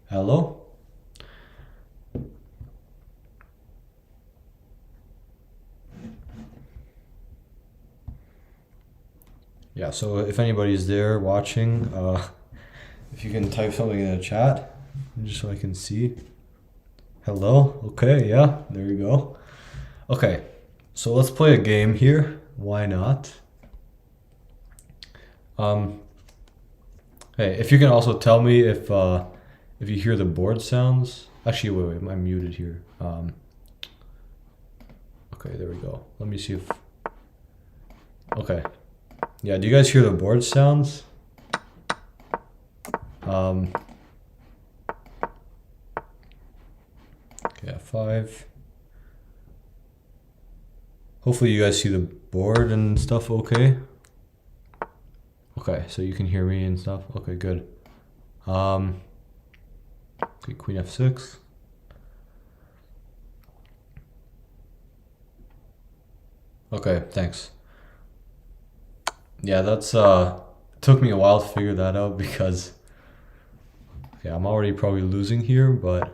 Hello? Yeah, so if anybody's there watching, if you can type something in the chat, just so I can see. Hello? Okay, yeah, there you go. Okay, so let's play a game here. Why not? Um, hey, if you can also tell me if you hear the board sounds. Actually, wait, I'm muted here. Okay, there we go. Let me see if. Okay, yeah. Do you guys hear the board sounds? Um, yeah, 5. Hopefully you guys see the board and stuff okay. Okay, so you can hear me and stuff. Okay, good. Okay, Queen F6. Okay, thanks. Yeah, that's took me a while to figure that out because okay, I'm already probably losing here, but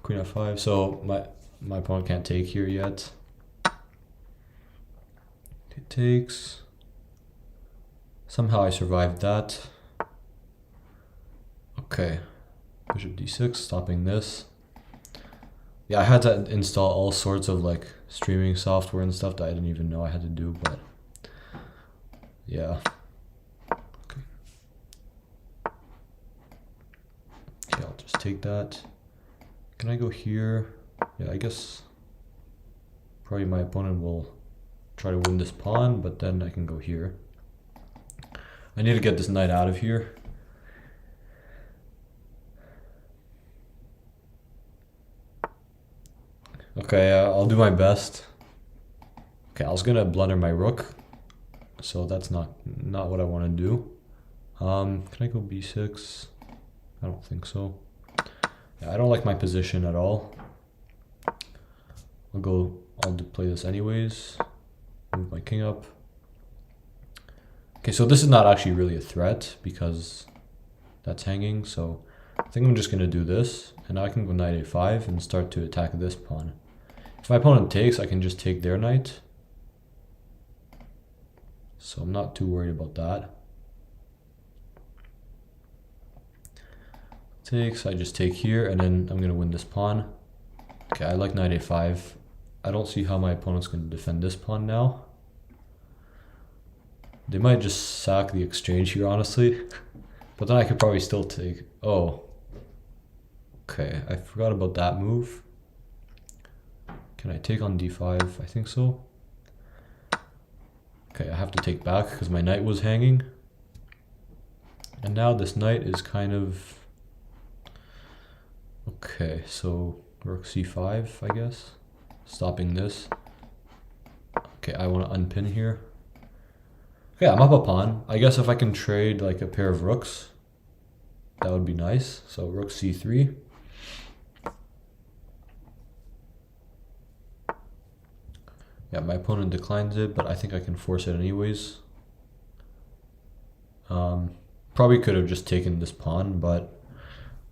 Queen F5. So my opponent can't take here yet. It takes. Somehow I survived that. Okay, Bishop D6, stopping this. Yeah, I had to install all sorts of like streaming software and stuff that I didn't even know I had to do, but yeah. Okay. Okay, I'll just take that. Can I go here? Yeah, I guess probably my opponent will try to win this pawn, but then I can go here. I need to get this knight out of here. Okay, I'll do my best. Okay, I was gonna blunder my rook, so that's not what I want to do. Can I go b6? I don't think so. Yeah, I don't like my position at all. I'll play this anyways. Move my king up. Okay, so this is not actually really a threat because that's hanging, so I think I'm just gonna do this, and now I can go knight a5 and start to attack this pawn. If my opponent takes, I can just take their knight. So I'm not too worried about that. Takes, I just take here, and then I'm gonna win this pawn. Okay, I like knight a5. I don't see how my opponent's gonna defend this pawn now. They might just sack the exchange here, honestly. But then I could probably still take... Oh. Okay, I forgot about that move. Can I take on d5? I think so. Okay, I have to take back because my knight was hanging. And now this knight is kind of... Okay, so rook c5, I guess. Stopping this. Okay, I want to unpin here. Okay, I'm up a pawn. I guess if I can trade like a pair of rooks, that would be nice. So rook c3. Yeah, my opponent declines it, but I think I can force it anyways. Probably could have just taken this pawn, but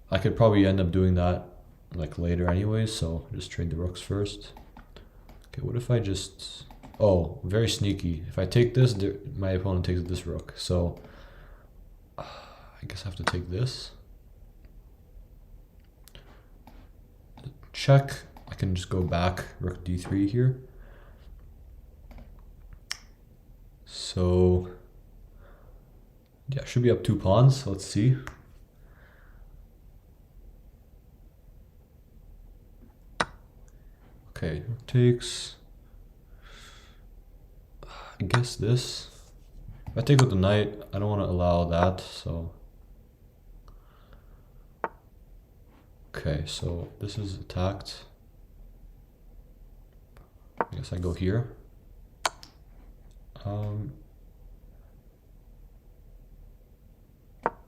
I could probably end up doing that like later anyways, so just trade the rooks first. Okay, what if I just... Oh, very sneaky. If I take this, my opponent takes this rook, so I guess I have to take this. Check. I can just go back, rook d3 here. So yeah, should be up 2 pawns. Let's see. Okay, takes. I guess this. If I take with the knight, I don't want to allow that, so. Okay, so this is attacked. I guess I go here.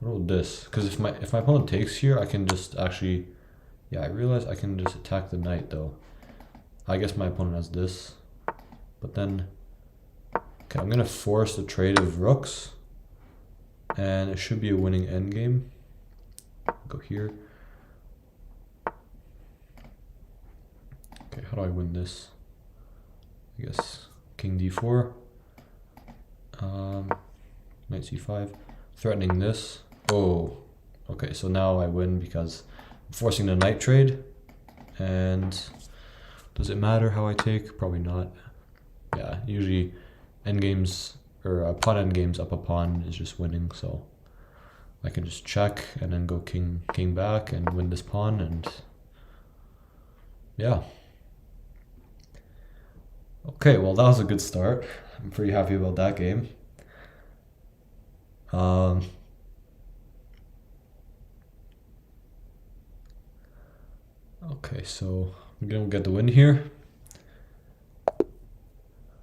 What about this? Because if my opponent takes here, I can just actually... Yeah, I realize I can just attack the knight though. I guess my opponent has this. But then... Okay, I'm gonna force the trade of rooks. And it should be a winning endgame. go here. Okay, how do I win this? I guess king d4. Knight c5. Threatening this. Oh, okay, so now I win because I'm forcing the knight trade. And does it matter how I take? Probably not. Yeah, usually endgames or pawn endgames up a pawn is just winning, so I can just check and then go king back and win this pawn, and yeah. Okay, well that was a good start. I'm pretty happy about that game. Okay, so I'm gonna get the win here.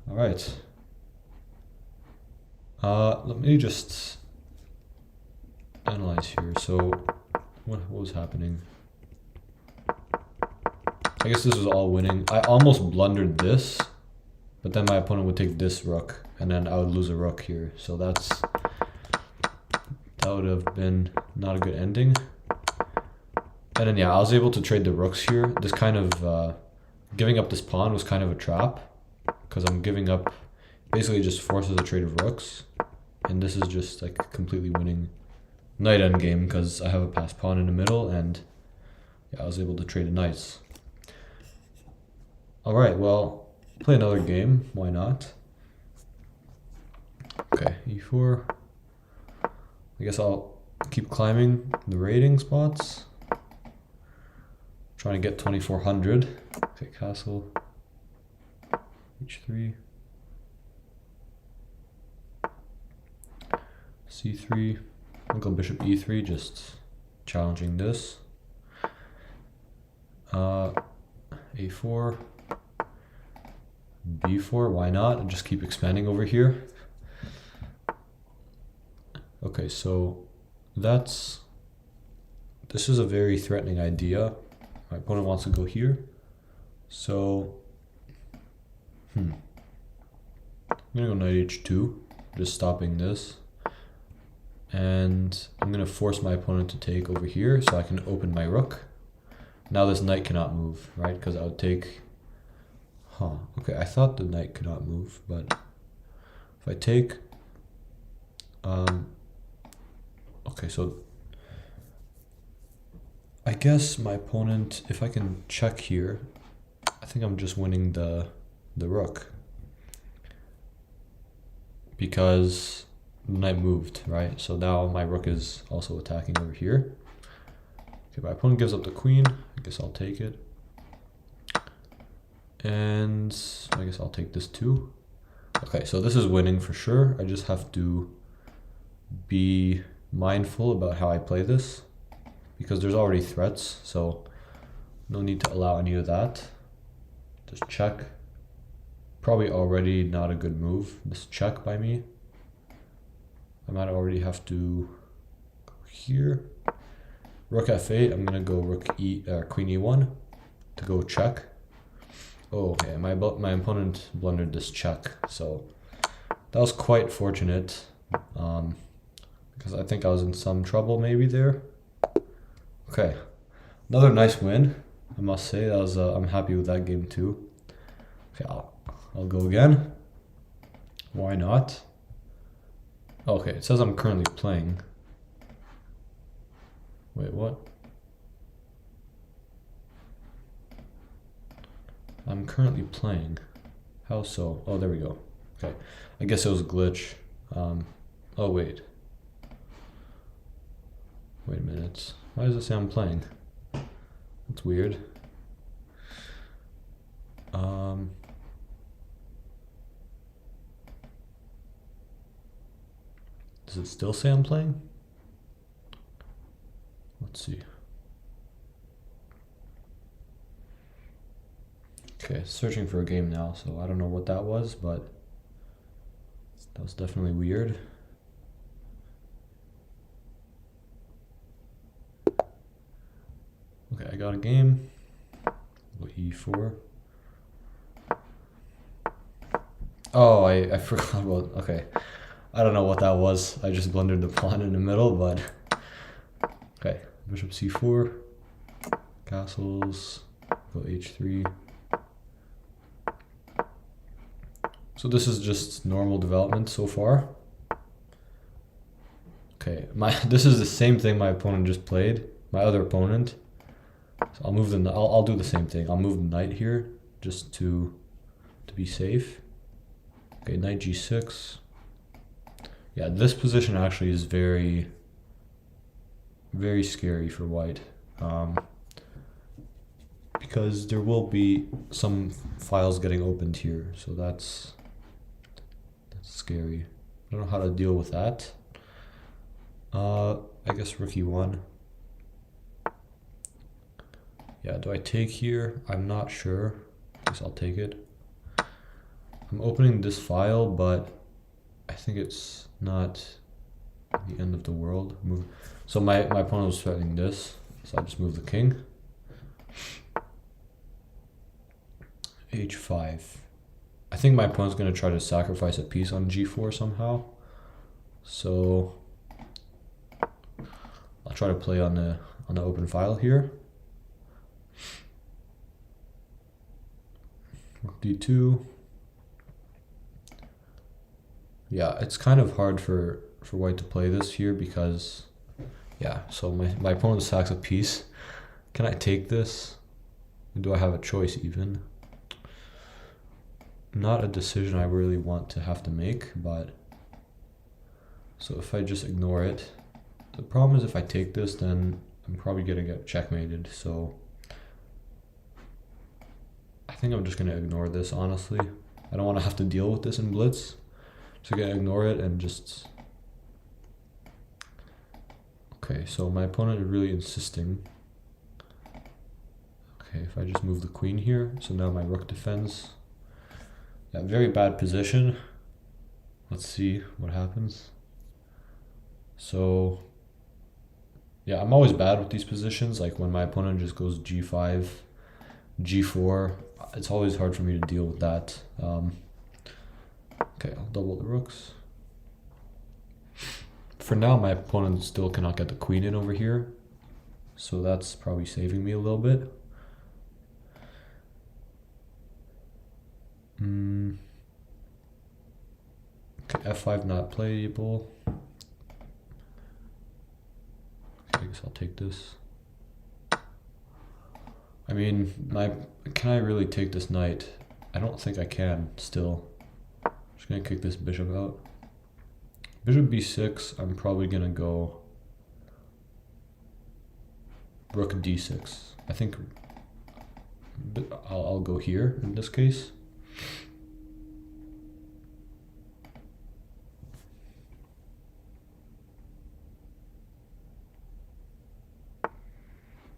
All right. Let me just analyze here. So what was happening? I guess this was all winning. I almost blundered this, but then my opponent would take this rook, and then I would lose a rook here. So that would have been not a good ending. And then yeah, I was able to trade the rooks here. This kind of giving up this pawn was kind of a trap, because I'm giving up, basically just forces a trade of rooks, and this is just like completely winning knight endgame because I have a passed pawn in the middle, and yeah, I was able to trade the knights. All right, well, play another game. Why not? Okay, e4. I guess I'll keep climbing the rating spots. Trying to get 2400. Okay, castle. h3. c3. I'll go bishop e3, just challenging this. a4. b4, why not? And just keep expanding over here. Okay, so this is a very threatening idea. My opponent wants to go here. So, I'm gonna go knight h2, just stopping this. And I'm gonna force my opponent to take over here so I can open my rook. Now this knight cannot move, right? Because I would take, okay, I thought the knight could not move, but if I take, okay, so I guess my opponent, if I can check here, I think I'm just winning the rook, because the knight moved, right? So now my rook is also attacking over here. Okay, my opponent gives up the queen. I guess I'll take it. And I guess I'll take this too. Okay, so this is winning for sure. I just have to be mindful about how I play this, because there's already threats, so no need to allow any of that. Just check. Probably already not a good move, this check by me. I might already have to go here. Rook f8, I'm gonna go queen e1 to go check. Oh, okay, my opponent blundered this check, so that was quite fortunate, because I think I was in some trouble maybe there. Okay, another nice win, I must say. That was I'm happy with that game too. Okay, I'll go again. Why not? Okay, it says I'm currently playing. Wait, what? I'm currently playing. How so? Oh, there we go. Okay, I guess it was a glitch. Oh wait. Wait a minute. Why does it say I'm playing? That's weird. Does it still say I'm playing? Let's see. Okay, searching for a game now, so I don't know what that was, but that was definitely weird. Okay, I got a game. Go e4. Oh, I forgot about, okay. I don't know what that was. I just blundered the pawn in the middle, but okay. bishop c4, castles, go h3. So this is just normal development so far. Okay, this is the same thing my opponent just played, my other opponent. So I'll move I'll do the same thing. I'll move the knight here just to be safe. Okay, knight g6. Yeah, this position actually is very, very scary for white. Because there will be some files getting opened here, so that's scary. I don't know how to deal with that. I guess rook e1. Yeah, do I take here? I'm not sure. I guess I'll take it. I'm opening this file, but I think it's not the end of the world. So my opponent was threatening this, so I just move the king. h5. I think my opponent's going to try to sacrifice a piece on g4 somehow. So I'll try to play on the open file here. Rook d2. Yeah, it's kind of hard for white to play this here because, yeah, so my opponent sacks a piece. Can I take this? Do I have a choice even? Not a decision I really want to have to make, but so if I just ignore it, the problem is if I take this, then I'm probably gonna get checkmated, so I think I'm just gonna ignore this, honestly. I don't want to have to deal with this in Blitz, so I'm gonna ignore it and just... Okay, so my opponent is really insisting. Okay, if I just move the queen here, so now my rook defends. Yeah, very bad position. Let's see what happens. So, yeah, I'm always bad with these positions. Like when my opponent just goes g5, g4, it's always hard for me to deal with that. Okay, I'll double the rooks. For now, my opponent still cannot get the queen in over here, so that's probably saving me a little bit. Okay, f5 not playable. Okay, I guess I'll take this. I mean, can I really take this knight? I don't think I can still. I'm just gonna kick this bishop out. Bishop b6, I'm probably gonna go rook d6. I think I'll go here in this case.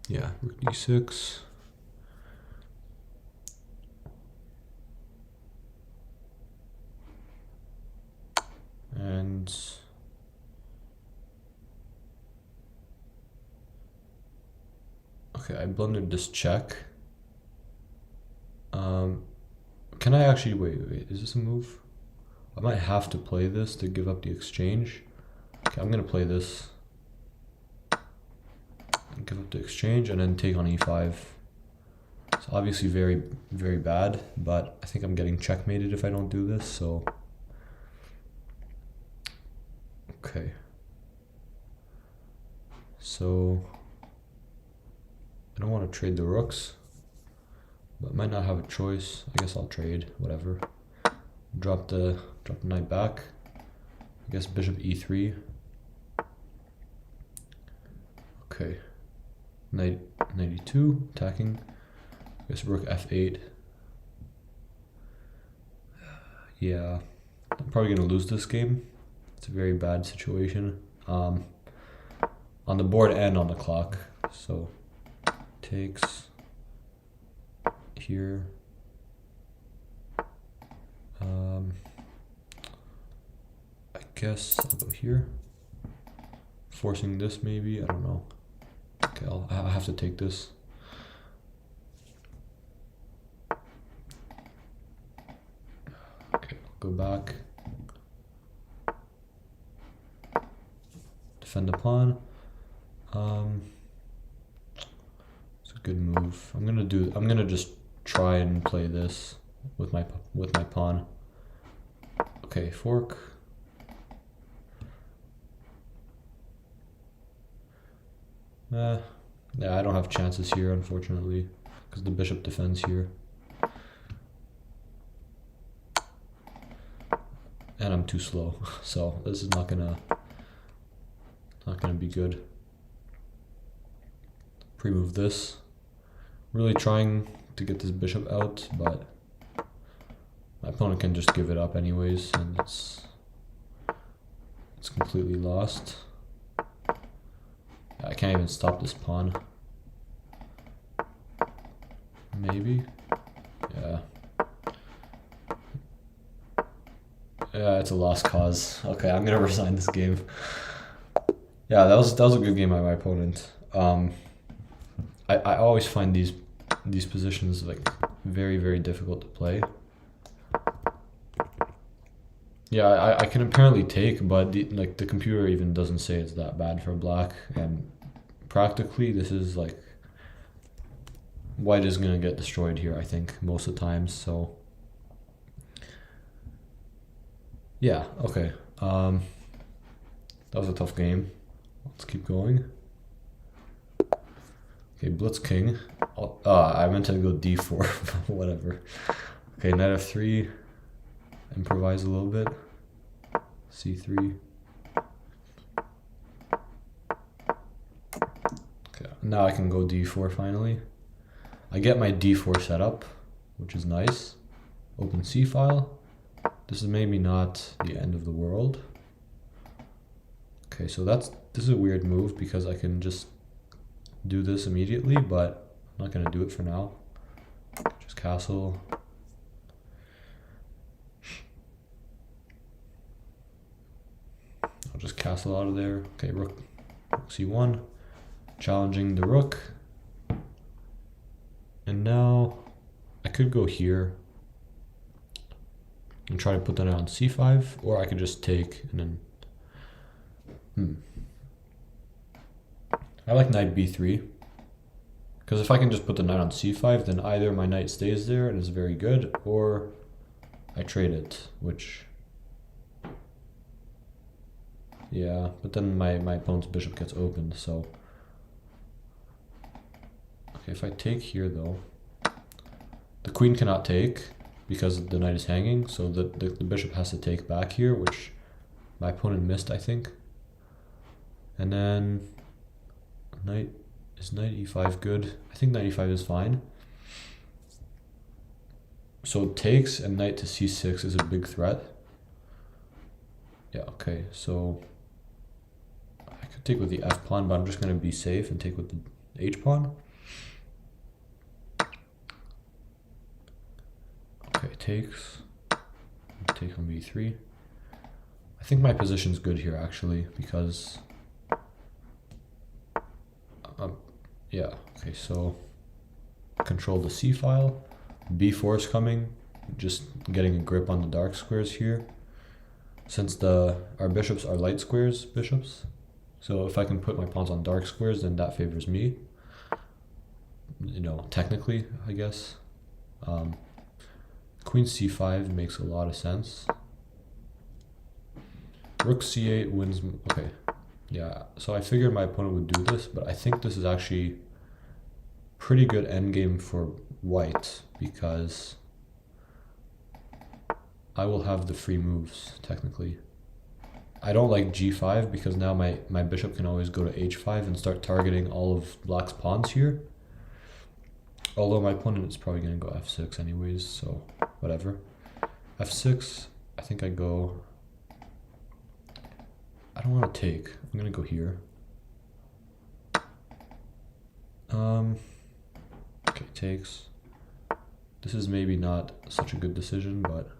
Yeah, rook d6. And okay, I blundered this check. Can I actually wait, is this a move? I might have to play this to give up the exchange. Okay, I'm gonna play this. Give up the exchange and then take on e5. It's obviously very, very bad, but I think I'm getting checkmated if I don't do this, so. Okay. So, I don't want to trade the rooks, but might not have a choice. I guess I'll trade, whatever. Drop the knight back. I guess bishop e3. Okay. Knight e2, attacking. I guess rook f8. Yeah, I'm probably gonna lose this game. It's a very bad situation. On the board and on the clock. So takes here. I guess I'll go here. Forcing this maybe, I don't know. Okay, I'll have to take this. Okay, I'll go back. Defend the pawn. good move. I'm gonna just try and play this with my pawn. Okay, fork. Yeah, I don't have chances here, unfortunately, because the bishop defends here. And I'm too slow, so this is not gonna be good. Pre-move this. Really trying to get this bishop out, but my opponent can just give it up anyways, and it's completely lost. I can't even stop this pawn. Maybe? Yeah. Yeah, it's a lost cause. Okay, I'm gonna resign this game. Yeah, that was a good game by my opponent. I always find these positions like very, very difficult to play. Yeah, I can apparently take, but the computer even doesn't say it's that bad for black, and practically this is like white is gonna get destroyed here, I think, most of the times. So yeah, okay. That was a tough game. Let's keep going. Okay, Blitz King. I meant to go d4, whatever. Okay, knight f3. Improvise a little bit. c3. Okay, now I can go d4 finally. I get my d4 setup, which is nice. Open c file. This is maybe not the end of the world. Okay, so this is a weird move because I can just do this immediately, but I'm not gonna do it for now. Just castle. I'll just castle out of there. Okay, rook c1, challenging the rook. And now I could go here and try to put that on c5, or I could just take and then I like knight b3, because if I can just put the knight on c5, then either my knight stays there and is very good, or I trade it, which, yeah, but then my opponent's bishop gets opened, so. Okay, if I take here though, the queen cannot take because the knight is hanging, so the bishop has to take back here, which my opponent missed, I think. And then knight e5 good? I think knight e5 is fine. So takes and knight to c6 is a big threat. Yeah, okay, so I could take with the f pawn, but I'm just going to be safe and take with the h pawn. Okay, takes. Take on b3. I think my position's good here actually, because yeah, okay, so control the c file. b4 is coming, just getting a grip on the dark squares here. Since our bishops are light squares bishops, so if I can put my pawns on dark squares, then that favors me. You know, technically, I guess. Queen c5 makes a lot of sense. Rook c8 wins. Okay, yeah, so I figured my opponent would do this, but I think this is actually pretty good endgame for white, because I will have the free moves, technically. I don't like g5 because now my bishop can always go to h5 and start targeting all of black's pawns here. Although my opponent is probably going to go f6 anyways, so whatever. f6, I think I go... I don't want to take. I'm going to go here. Okay, takes. This is maybe not such a good decision, but...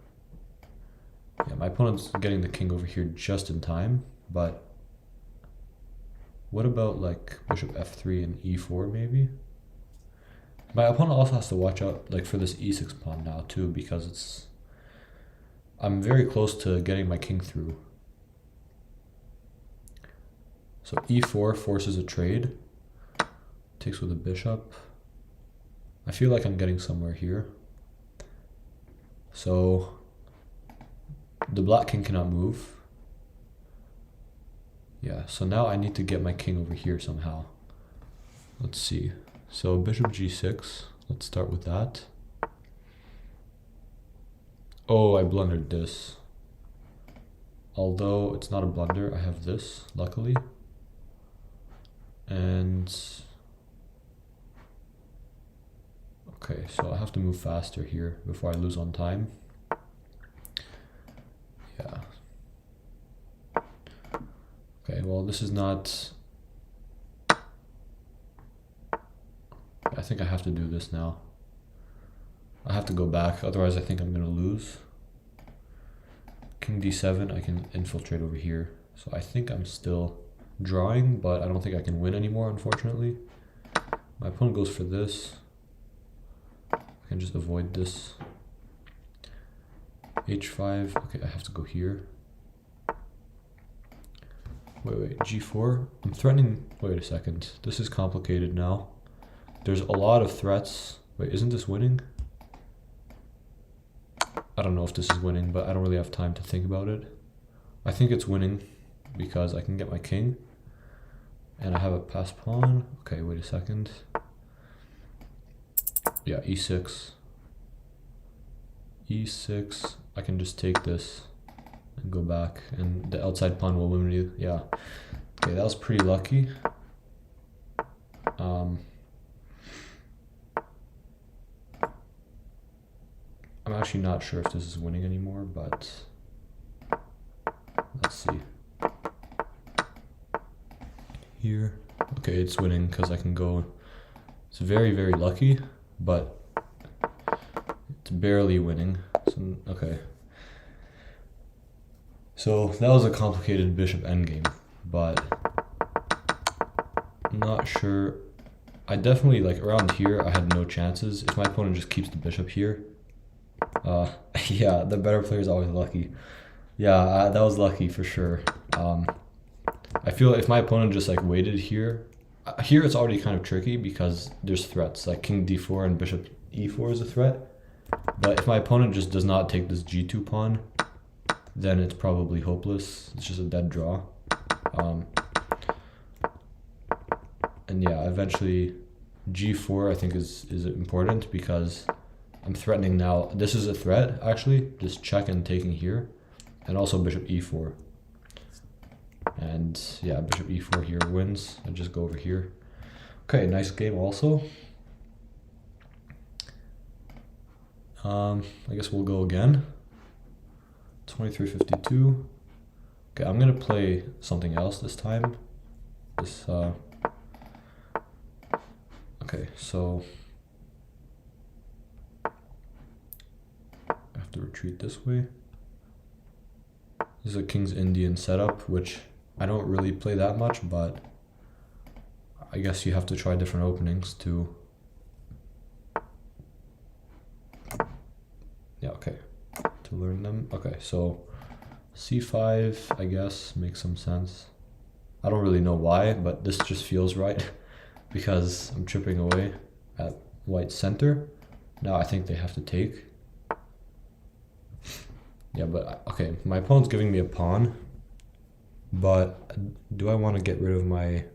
yeah, my opponent's getting the king over here just in time, but... what about like bishop f3 and e4 maybe? My opponent also has to watch out like for this e6 pawn now too, because I'm very close to getting my king through. So e4 forces a trade, takes with a bishop. I feel like I'm getting somewhere here. So the black king cannot move. Yeah, so now I need to get my king over here somehow. Let's see. So bishop g6. Let's start with that. Oh, I blundered this. Although it's not a blunder, I have this, luckily. And okay, so I have to move faster here before I lose on time. Yeah. Okay, well, this is not... I think I have to do this now. I have to go back, otherwise I think I'm gonna lose. King d7, I can infiltrate over here. So I think I'm still drawing, but I don't think I can win anymore, unfortunately. My opponent goes for this. I can just avoid this. h5, okay, I have to go here. Wait, g4? I'm threatening, wait a second. This is complicated now. There's a lot of threats. Wait, isn't this winning? I don't know if this is winning, but I don't really have time to think about it. I think it's winning because I can get my king. And I have a passed pawn. Okay, wait a second. Yeah, e6. e6. I can just take this and go back, and the outside pawn will win me. Yeah. Okay, that was pretty lucky. I'm actually not sure if this is winning anymore, but let's see. Here. Okay, it's winning because I can go. It's very, very lucky, but it's barely winning. So, okay. So that was a complicated bishop endgame, but I'm not sure. I definitely, like, around here, I had no chances. If my opponent just keeps the bishop here, yeah, the better player is always lucky. Yeah, that was lucky for sure. I feel if my opponent just like waited here, here it's already kind of tricky because there's threats like king d4 and bishop e4 is a threat. But if my opponent just does not take this g2 pawn, then it's probably hopeless. It's just a dead draw. And yeah, eventually g4 I think is important because I'm threatening now. This is a threat actually, just check and taking here, and also bishop e4. And yeah, bishop e4 here wins. I just go over here. Okay, nice game also. I guess we'll go again. 2352. Okay, I'm gonna play something else this time. This okay, so I have to retreat this way. This is a King's Indian setup, which I don't really play that much, but I guess you have to try different openings to... Yeah, okay, to learn them. Okay, so c5, I guess, makes some sense. I don't really know why, but this just feels right because I'm chipping away at white's center. Now I think they have to take. Yeah, but okay, my opponent's giving me a pawn, but do I want to get rid of my...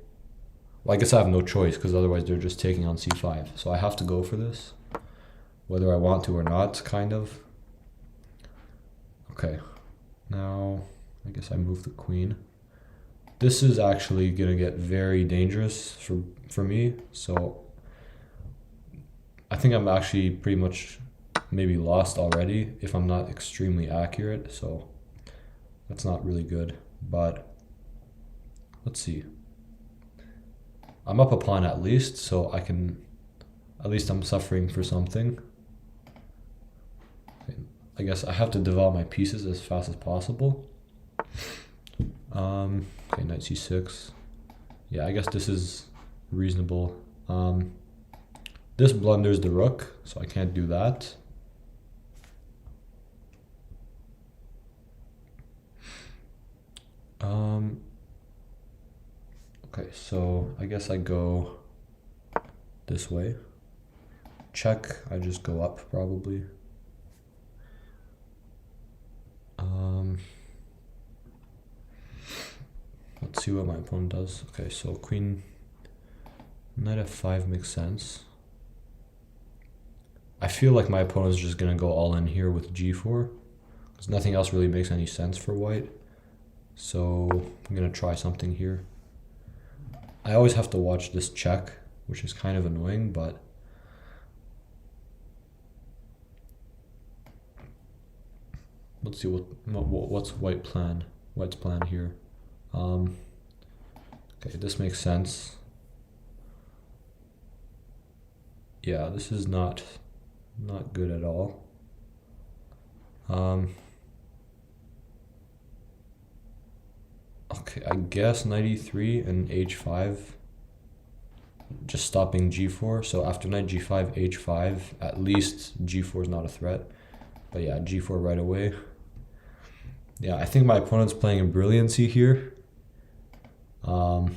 Well, I guess I have no choice because otherwise they're just taking on c5. So I have to go for this, whether I want to or not, kind of. Okay, now I guess I move the queen. This is actually going to get very dangerous for me, so I think I'm actually pretty much maybe lost already if I'm not extremely accurate, so that's not really good, but let's see. I'm up a pawn at least, so I can, at least I'm suffering for something. Okay, I guess I have to develop my pieces as fast as possible. Okay, knight c6. Yeah, I guess this is reasonable. This blunders the rook, so I can't do that. Okay, so I guess I go this way. check, I just go up probably. Let's see what my opponent does. Okay, so queen, knight f5 makes sense. I feel like my opponent's just gonna go all in here with g4, because nothing else really makes any sense for white. So I'm gonna try something here. I always have to watch this check, which is kind of annoying, but let's see what's White's plan here. Okay, this makes sense. Yeah, this is not good at all. Okay, I guess knight e3 and h5, just stopping g4. So after knight g5, h5, at least g4 is not a threat. But yeah, g4 right away. Yeah, I think my opponent's playing a brilliancy here. Okay,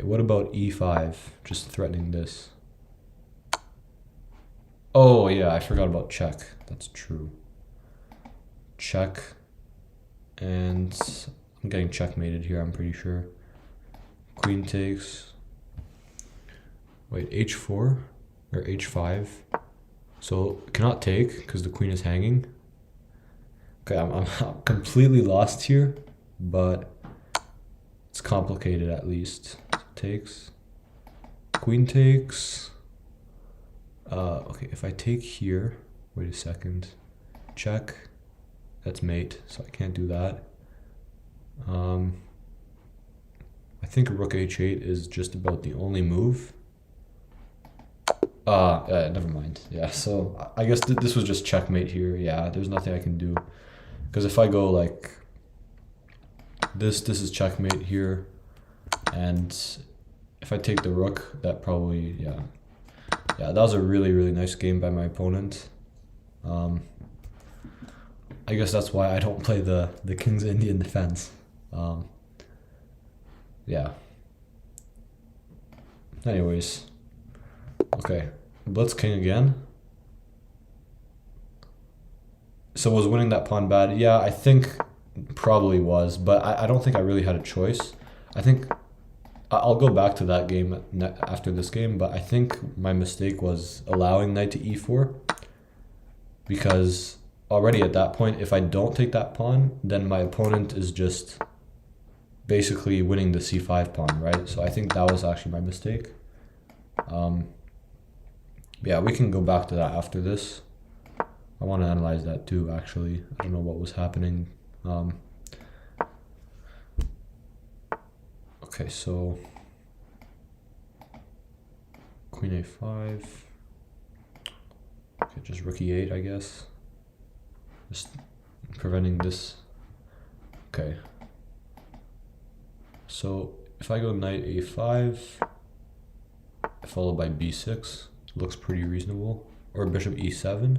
what about e5? Just threatening this. Oh yeah, I forgot about check. That's true. Check. And I'm getting checkmated here, I'm pretty sure. Queen takes. Wait, h4 or h5. So cannot take because the queen is hanging. Okay, I'm completely lost here, but it's complicated at least. So takes. Queen takes. Okay, if I take here, wait a second. Check. That's mate, so I can't do that. I think rook h8 is just about the only move. Never mind. Yeah, so I guess this was just checkmate here. Yeah, there's nothing I can do. Because if I go like this is checkmate here. And if I take the rook, that probably, yeah. Yeah, that was a really, really nice game by my opponent. I guess that's why I don't play the King's Indian defense. Yeah. Anyways. Okay. Blitz king again. So was winning that pawn bad? Yeah, I think probably was, but I don't think I really had a choice. I think I'll go back to that game after this game, but I think my mistake was allowing knight to e4, because already at that point, if I don't take that pawn, then my opponent is just basically winning the c5 pawn, right? So I think that was actually my mistake. Yeah, we can go back to that after this. I want to analyze that too, actually. I don't know what was happening. Okay, so queen a5. Okay, just rook e8, I guess. Just preventing this. Okay. So if I go knight a5, followed by b6, looks pretty reasonable. Or bishop e7.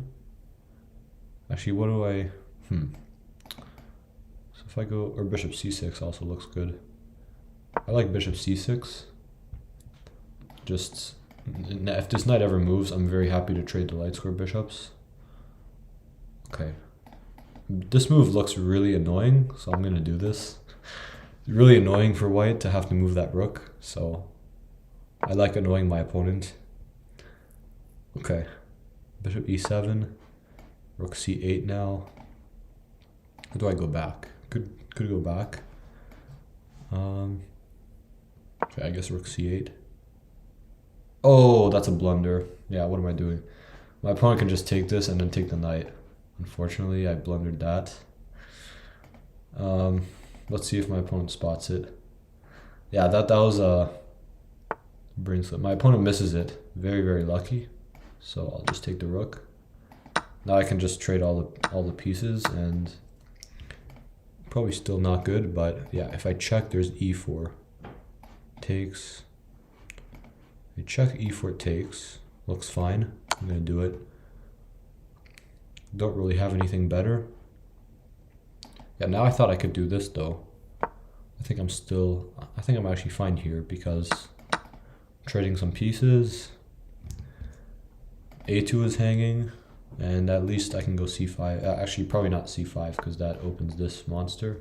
Actually, what do I... So if I go... Or bishop c6 also looks good. I like bishop c6. Just... If this knight ever moves, I'm very happy to trade the light square bishops. Okay. This move looks really annoying, so I'm going to do this. It's really annoying for white to have to move that rook, so I like annoying my opponent. Okay. Bishop e7. Rook c8 now. How do I go back? Could go back. Okay, I guess rook c8. Oh, that's a blunder. Yeah, what am I doing? My opponent can just take this and then take the knight. Unfortunately, I blundered that. Let's see if my opponent spots it. Yeah, that was a brain slip. My opponent misses it. Very, very lucky. So I'll just take the rook. Now I can just trade all the pieces, and probably still not good, but yeah, if I check, there's e4. Takes. I check e4 takes. Looks fine. I'm gonna do it. Don't really have anything better. Yeah, now I thought I could do this though. I think I'm actually fine here because I'm trading some pieces. a2 is hanging, and at least I can go c5. Actually, probably not c5 because that opens this monster.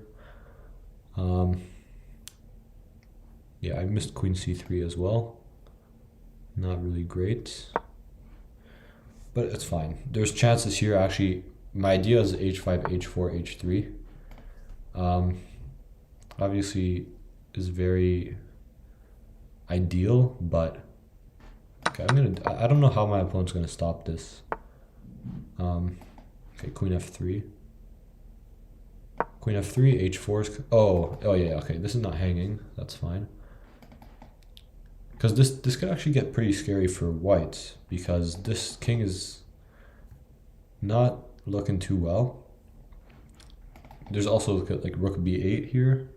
Yeah, I missed queen c3 as well. Not really great, but it's fine. There's chances here. Actually, my idea is h5, h4, h3. Obviously is very ideal, but okay, I don't know how my opponent's gonna stop this. Okay, queen f3. Queen f3, h4 is, oh yeah, okay, this is not hanging, that's fine. Because this could actually get pretty scary for white, because this king is not looking too well. There's also like rook b8 here,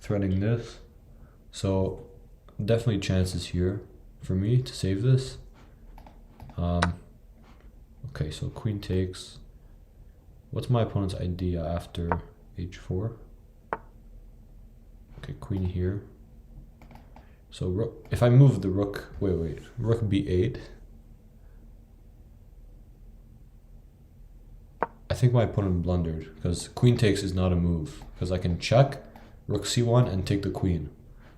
threatening this. So definitely chances here for me to save this. Okay, so queen takes. What's my opponent's idea after h4? Okay, queen here. So rook, if I move the rook, rook b8. I think my opponent blundered because queen takes is not a move, because I can check rook c1 and take the queen,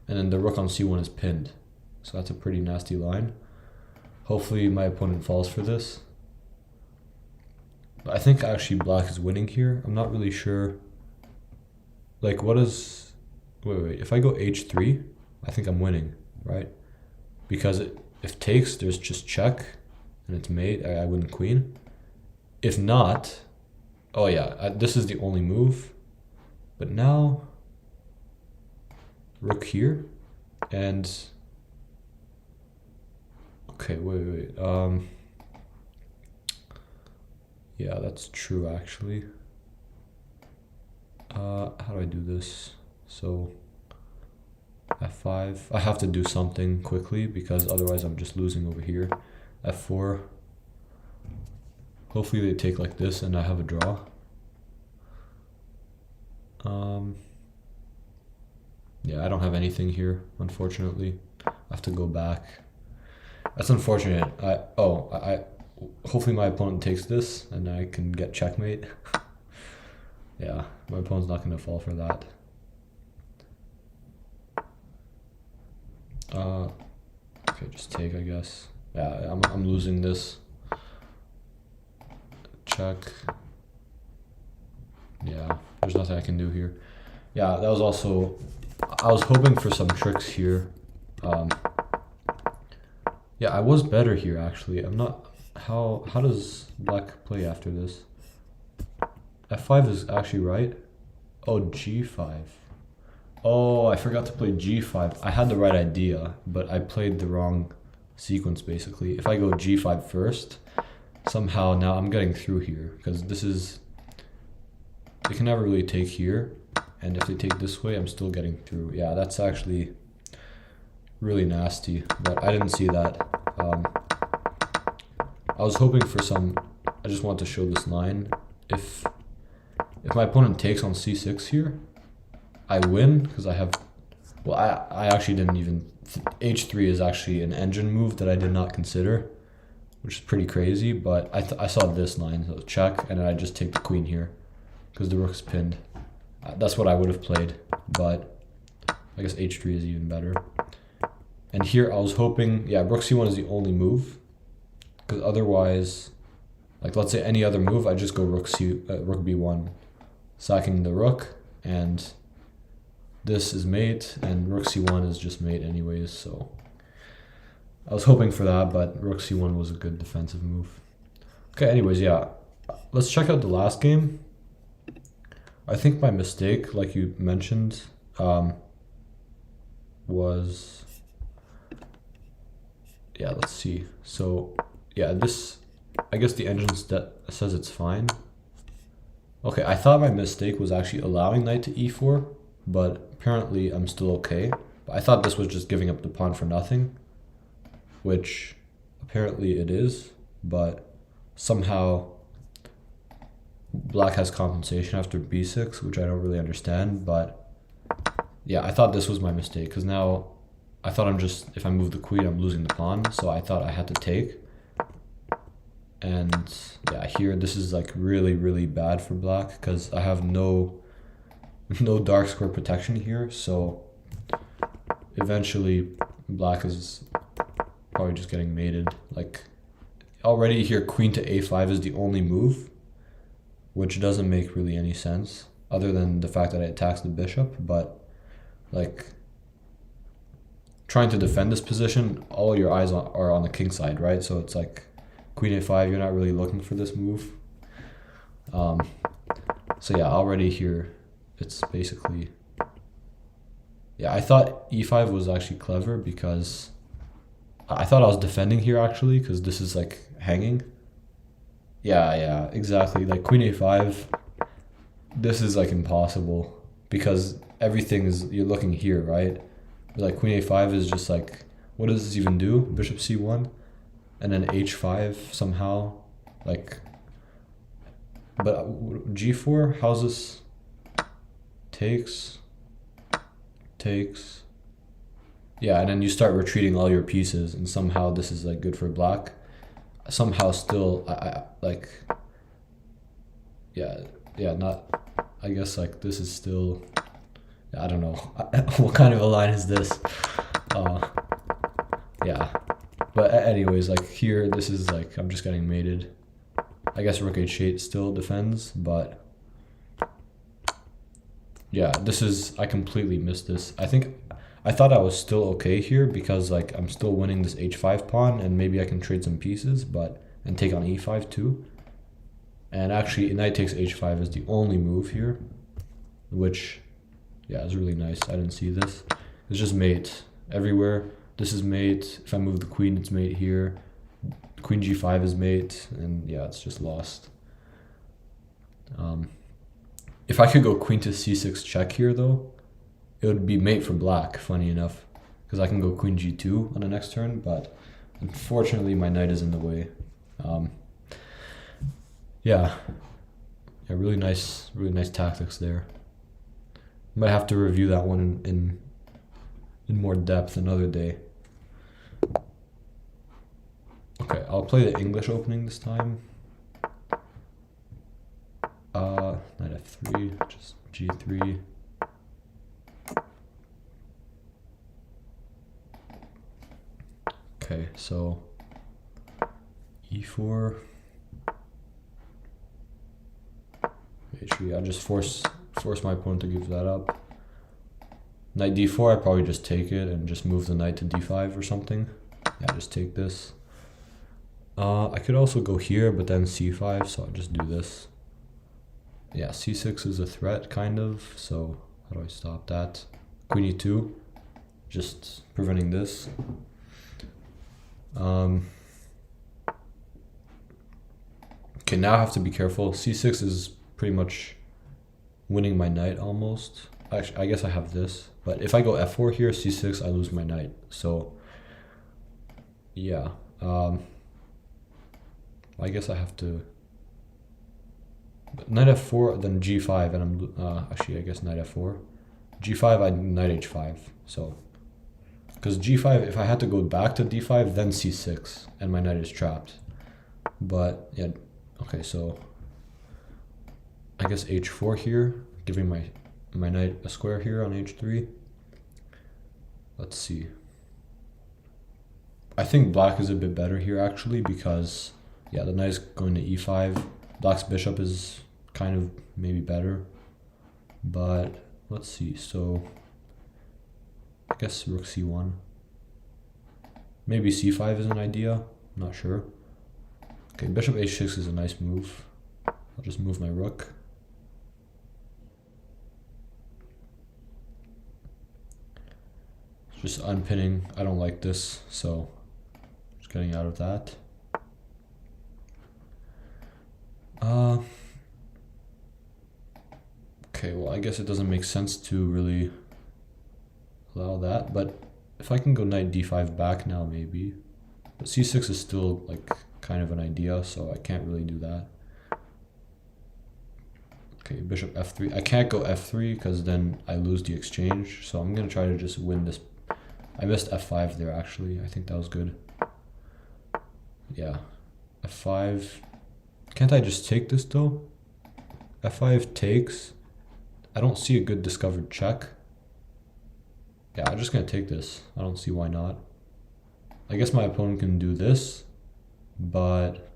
and then the rook on c1 is pinned. So that's a pretty nasty line. Hopefully my opponent falls for this. But I think actually black is winning here. I'm not really sure. Like what is, if I go h3, I think I'm winning, right? Because if takes, there's just check and it's mate, I win queen. If not, oh yeah, this is the only move. But now, rook here, and okay, yeah, that's true actually. How do I do this? So f5, I have to do something quickly because otherwise I'm just losing over here. f4, hopefully they take like this and I have a draw. Yeah, I don't have anything here, unfortunately. I have to go back. That's unfortunate. Hopefully my opponent takes this and I can get checkmate. Yeah, my opponent's not going to fall for that. Okay, just take, I guess. Yeah, I'm losing this. Check. Yeah, there's nothing I can do here. Yeah, that was also, I was hoping for some tricks here. Yeah, I was better here actually. I'm not, how does black play after this? f5 is actually right. Oh, g5. Oh, I forgot to play g5. I had the right idea, but I played the wrong sequence basically. If I go g5 first, somehow now I'm getting through here, because this is, they can never really take here, and if they take this way, I'm still getting through. Yeah, that's actually really nasty, but I didn't see that. I was hoping for some, I just want to show this line. If my opponent takes on c6 here, I win, because I have, well, I actually didn't even, h3 is actually an engine move that I did not consider, which is pretty crazy, but I saw this line, so check, and then I just take the queen here, because the rook's pinned. That's what I would have played, but I guess h3 is even better. And here I was hoping, yeah, rook c1 is the only move, because otherwise, like let's say any other move, I just go rook b1, sacking the rook, and this is mate, and rook c1 is just mate anyways, so I was hoping for that, but rook c1 was a good defensive move. Okay, anyways, yeah, let's check out the last game. I think my mistake, like you mentioned, was, yeah, let's see. So, yeah, this, I guess the engine says it's fine. Okay, I thought my mistake was actually allowing knight to e4, but apparently I'm still okay. But I thought this was just giving up the pawn for nothing, which apparently it is, but somehow black has compensation after b6, which I don't really understand, but yeah, I thought this was my mistake, because now I thought if I move the queen, I'm losing the pawn, so I thought I had to take. And yeah, here this is like really bad for black because I have no dark square protection here, so eventually black is probably just getting mated. Like already here queen to a5 is the only move, which doesn't make really any sense other than the fact that it attacks the bishop, but like trying to defend this position, all your eyes are on the king side, right? So it's like queen a5, you're not really looking for this move. So yeah, already here it's basically, yeah, I thought e5 was actually clever because I thought I was defending here actually because this is like hanging. Yeah, exactly. Like queen a5, this is like impossible because everything is, you're looking here, right? Like queen a5 is just like, what does this even do? Bishop c1 and then h5 somehow, like, but g4, how's this? Takes. Yeah, and then you start retreating all your pieces and somehow this is like good for black. Somehow still, I like, yeah, not, I guess like this is still, I don't know, what kind of a line is this? Yeah, but anyways, like here, this is like, I'm just getting mated. I guess rook h8 still defends, but yeah, this is, I completely missed this. I thought I was still okay here because like I'm still winning this h5 pawn and maybe I can trade some pieces, but, and take on e5 too. And actually knight takes h5 is the only move here, which, yeah, is really nice. I didn't see this. It's just mate everywhere. This is mate. If I move the queen, it's mate here. Queen g5 is mate, and yeah, it's just lost. If I could go queen to c6 check here though, it would be mate for black, funny enough, because I can go queen g2 on the next turn, but unfortunately my knight is in the way. Yeah, really nice tactics there. Might have to review that one in more depth another day. Okay, I'll play the English opening this time. Knight f3, just g3. Okay, so e4. Actually, I just force my opponent to give that up. Knight d4, I probably just take it and just move the knight to d5 or something. Yeah, just take this. I could also go here, but then c5, so I'll just do this. Yeah, c6 is a threat, kind of, so how do I stop that? Queen e2, just preventing this. Okay, now I have to be careful. c6 is pretty much winning my knight almost. Actually, I guess I have this, but if I go f4 here, c6, I lose my knight. So, yeah. I guess I have to knight f4, then g5, and I'm actually I guess knight f4, g5, I knight h5. So, because g5, if I had to go back to d5, then c6, and my knight is trapped. But yeah, okay, so I guess h4 here, giving my knight a square here on h3. Let's see. I think black is a bit better here actually because, yeah, the knight is going to e5. Black's bishop is kind of maybe better. But let's see. So I guess rook c1. Maybe c5 is an idea. I'm not sure. Okay, bishop h6 is a nice move. I'll just move my rook. Just unpinning. I don't like this, so just getting out of that. Okay, well, I guess it doesn't make sense to really allow that, but if I can go knight d5 back now, maybe. But c6 is still like kind of an idea, so I can't really do that. Okay, bishop f3. I can't go f3 because then I lose the exchange, so I'm gonna try to just win this. I missed f5 there actually. I think that was good. Yeah. f5. Can't I just take this though? f5 takes. I don't see a good discovered check. Yeah, I'm just gonna take this. I don't see why not. I guess my opponent can do this, but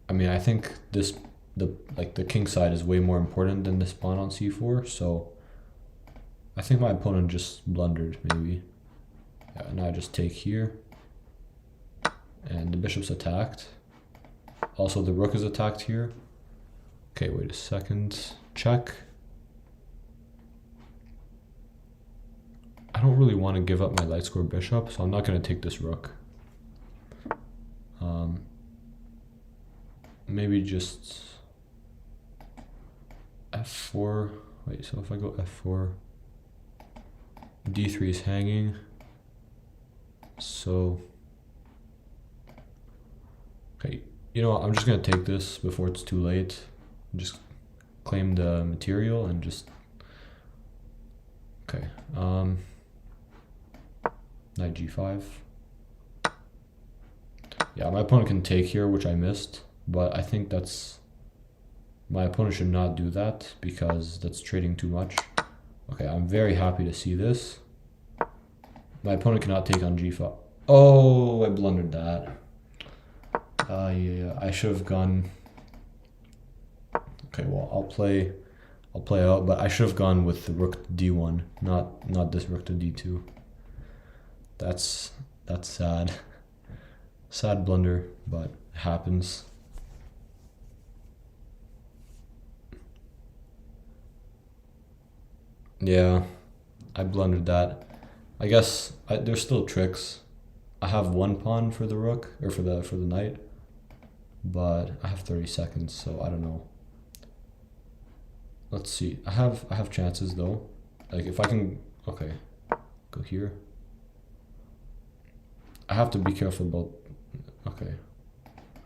I mean, I think the king side is way more important than this pawn on c4, so I think my opponent just blundered maybe. Yeah, now I just take here, and the bishop's attacked. Also, the rook is attacked here. Okay, wait a second. Check. I don't really want to give up my light score bishop, so I'm not going to take this rook. Maybe just f4. Wait, so if I go f4, d3 is hanging. So, okay, you know what, I'm just going to take this before it's too late. Just claim the material and just, okay, knight g5. Yeah, my opponent can take here, which I missed, but I think my opponent should not do that because that's trading too much. Okay, I'm very happy to see this. My opponent cannot take on g5. Oh, I blundered that. Yeah, I should have gone. Okay, well, I'll play out, but I should have gone with the rook to d1, not this rook to d2. That's sad. Sad blunder, but it happens. Yeah, I blundered that. I guess there's still tricks. I have one pawn for the rook, or for the knight, but I have 30 seconds, so I don't know. Let's see. I have chances though. Like if I can, okay, go here. I have to be careful about. Okay,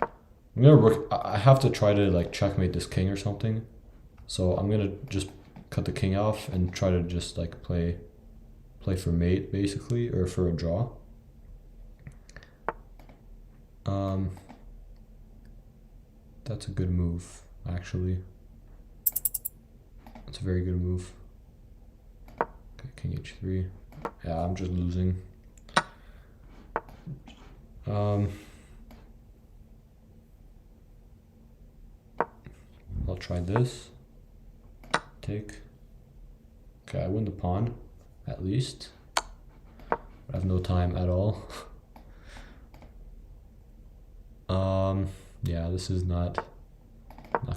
I'm gonna work. I have to try to like checkmate this king or something. So I'm gonna just cut the king off and try to just like play for mate basically, or for a draw. That's a good move actually. That's a very good move. Okay, king h3. Yeah, I'm just losing. I'll try this. Take. Okay, I win the pawn, at least. I have no time at all. Yeah, this is not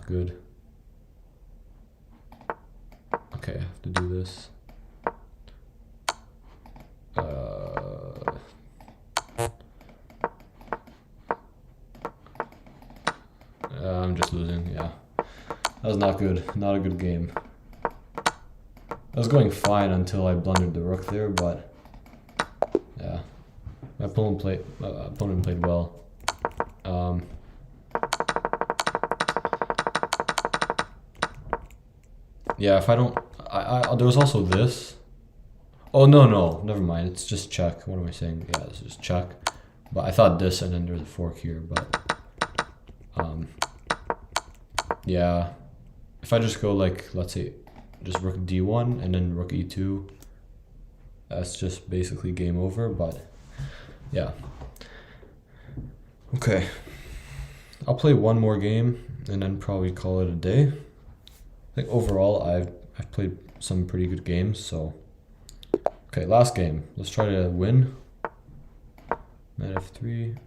good. Okay, I have to do this. I'm just losing, yeah. That was not good, not a good game. I was going fine until I blundered the rook there, but yeah, my opponent played well. Yeah, if I don't, there was also this. Oh no, never mind. It's just check. What am I saying? Yeah, this is check. But I thought this, and then there's a fork here. But yeah, if I just go like, let's say, just rook d1 and then rook e2, that's just basically game over. But yeah, okay, I'll play one more game and then probably call it a day. I think overall I've played some pretty good games. So okay, last game, let's try to win. Knight f3.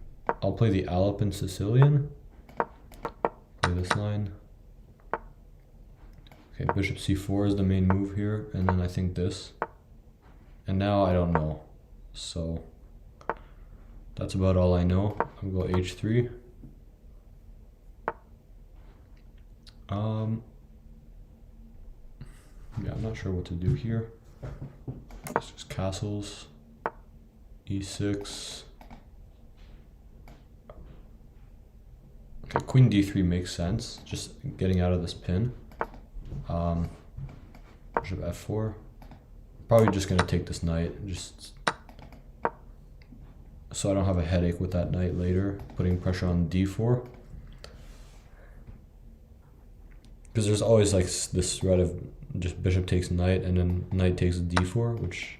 I'll play the Alpine Sicilian. Play this line. Okay, bishop c4 is the main move here, and then I think this. And now I don't know. So that's about all I know. I'm gonna go h3. Yeah, I'm not sure what to do here. It's just castles. e6. Okay, queen d3 makes sense. Just getting out of this pin. Bishop f4. Probably just gonna take this knight. Just so I don't have a headache with that knight later, putting pressure on d4. Because there's always like this threat of just bishop takes knight and then knight takes d4, which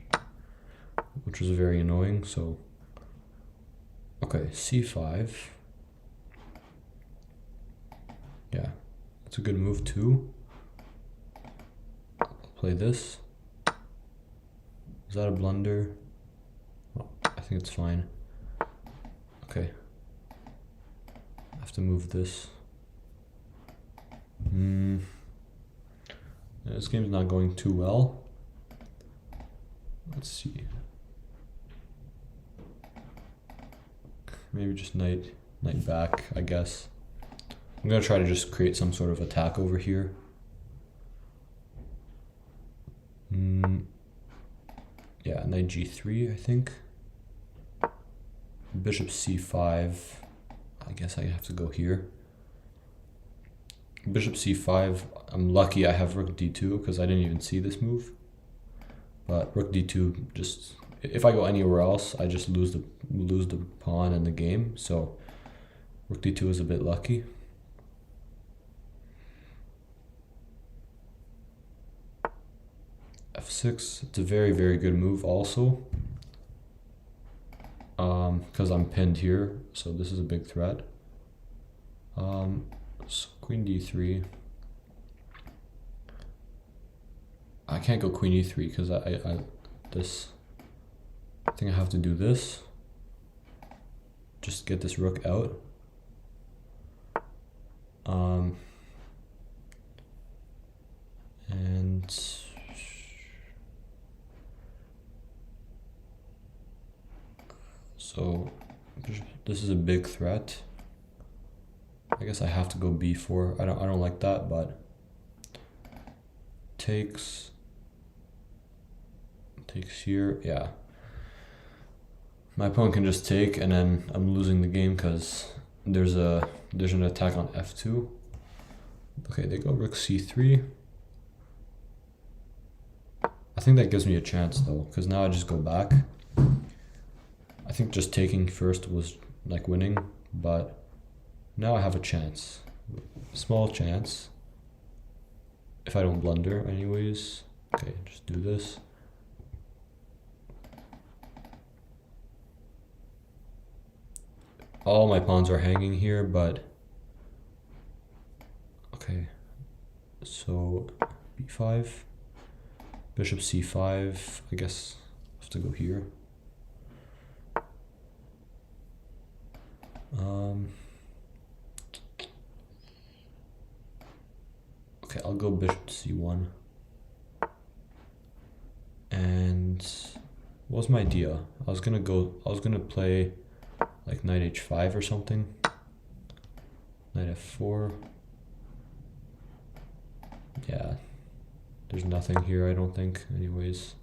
was very annoying. So okay, c5. Yeah, that's a good move too. I'll play this. Is that a blunder? Well, I think it's fine. Okay. I have to move this. This game's not going too well. Let's see. Maybe just knight back, I guess. I'm gonna try to just create some sort of attack over here. Yeah, knight g3, I think. Bishop c5. I guess I have to go here. Bishop c5. I'm lucky I have rook d2 because I didn't even see this move. But rook d2, just if I go anywhere else, I just lose the pawn and the game. So rook d2 is a bit lucky. f6. It's a very, very good move also. Because I'm pinned here, so this is a big threat. So queen d3. I can't go queen e3 because I think I have to do this. Just get this rook out. And so this is a big threat. I guess I have to go b4. I don't like that, but takes here. Yeah, my opponent can just take, and then I'm losing the game because there's an attack on f2. Okay, they go rook c3. I think that gives me a chance though, because now I just go back. I think just taking first was like winning, but now I have a chance. Small chance. If I don't blunder anyways. Okay, just do this. All my pawns are hanging here, but okay. So b5, bishop c5, I guess I have to go here. Okay, I'll go bishop to c1. And what was my idea? I was gonna play like knight h5 or something. Knight f4. Yeah, there's nothing here, I don't think, anyways.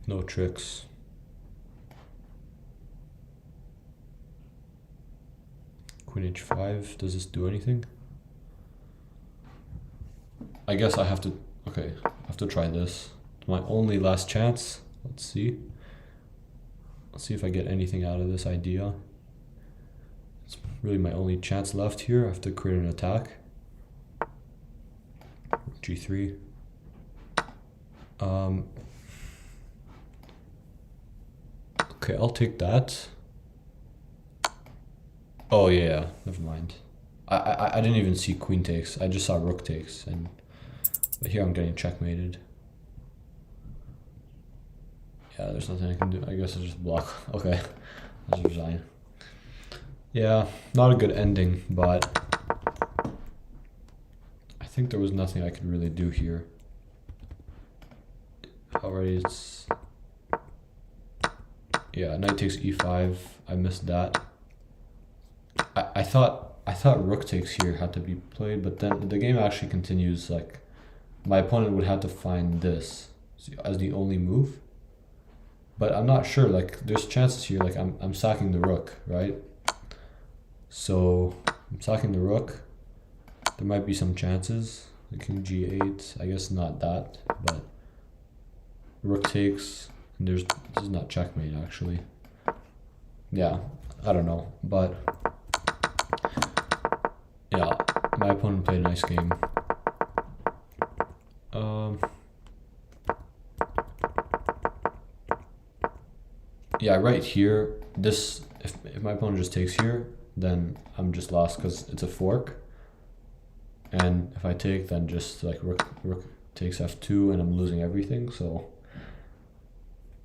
No tricks. Queen h5, does this do anything? I guess I have to, okay, I have to try this. It's my only last chance. Let's see. Let's see if I get anything out of this idea. It's really my only chance left here. I have to create an attack. g3. Okay, I'll take that. Oh yeah, never mind. I didn't even see queen takes. I just saw rook takes, but here I'm getting checkmated. Yeah, there's nothing I can do. I guess I'll just block. Okay, I'll just resign. Yeah, not a good ending, but I think there was nothing I could really do here. Already it's, yeah, knight takes e5. I missed that. I thought rook takes here had to be played, but then the game actually continues. Like, my opponent would have to find this as the only move, but I'm not sure. Like, there's chances here. Like, I'm sacking the rook, right? So I'm sacking the rook. There might be some chances. Like king g8. I guess not that, but rook takes, And this is not checkmate actually. Yeah, I don't know, but yeah, my opponent played a nice game. Yeah, right here, this, if my opponent just takes here, then I'm just lost because it's a fork. And if I take, then just like rook takes f2 and I'm losing everything. So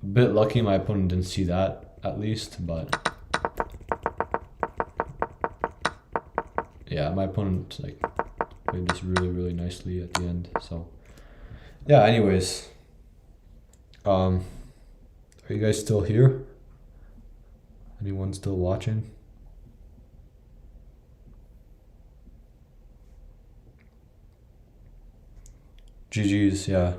a bit lucky my opponent didn't see that at least, but yeah, my opponent like played this really nicely at the end. So yeah, anyways, are you guys still here? Anyone still watching? GG's, yeah.